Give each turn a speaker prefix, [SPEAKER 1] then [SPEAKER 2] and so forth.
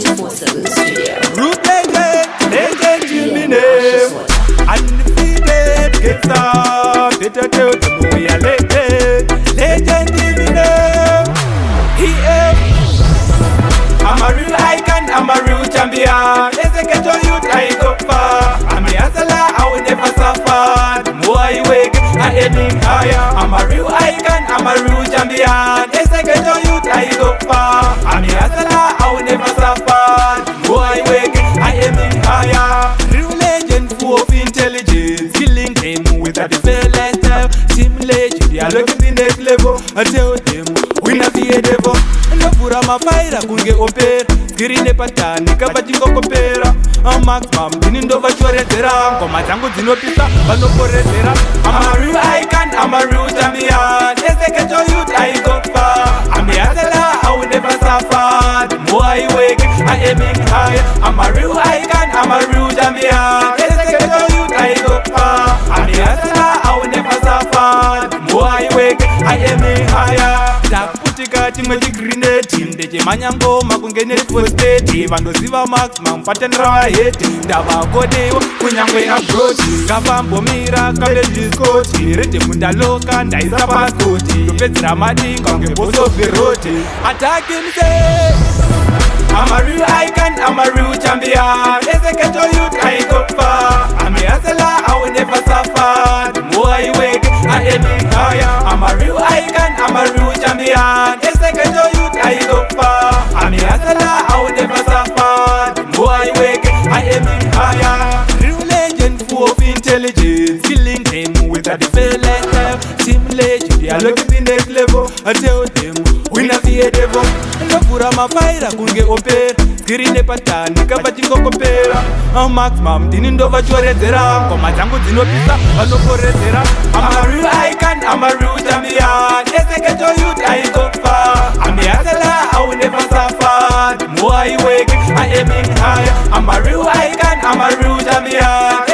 [SPEAKER 1] 247 Studio.
[SPEAKER 2] Root legend in me name. Undefeated, get up. We are legend in me name. I'm a real icon, I'm a real champion. Let's get your youth, I go far. I'm a hustler, I will never suffer. The more I wake, I aiming higher. I'm a real icon, I'm a real champion. Let's get your youth, I go far. I'm a hustler, I will never suffer. The more I wake, I aiming higher. Real legend full of intelligence, killing them with a fearless style. Team legend, they are looking the next level. I tell them, we not fear devil. Ndavhura mafaira kunge opera skirine patani kabachingokopera amaximum ndini ndovachoredzera ngoma dzangu dzinopisa vanoporedzera. I'm a real icon, I'm a real champion. Let's get your youth, I go far. I'm a hustler, I will never suffer. The more I wake, I aiming higher. I'm a real icon, I'm a real champion. Let's get your youth, I go far. I'm a hustler, I will never suffer. The more I wake, I aiming higher. Takutika timwe tigrineti ndechimanya ngoma kunge nerifosteti vandoziva maximum patenera vaheti ndavakodewa kunyangwe abroti ngavambomira kabezviskoti rete mundaloka ndaisa paskoti ndopedzera madinga kunge bosoferoti ataki mse. I'm a real icon, I'm a real champion. Let's get your youth, I go far. I'm a hustler, I will never suffer. The more I wake, I aiming higher. I'm a real icon, I'm a real champion. Let's get your youth, I go far. I'm a hustler, I will never suffer. The more I wake, I aiming higher. Real legend full of intelligence, killing them with a fearless style. Team legend, they are looking the next level. I tell them, we not fear devil. Ndavhura mafaira kunge opera skirine patani kabachingokopera amaximum ndini ndovachoredzera ngoma dzangu dzinopisa vanoporedzera. I'm a real icon, I'm a real champion. Let's get your youth, I go far. I'm a hustler, I will never suffer. The more I wake, I aiming higher. I'm a real icon, I'm a real champion.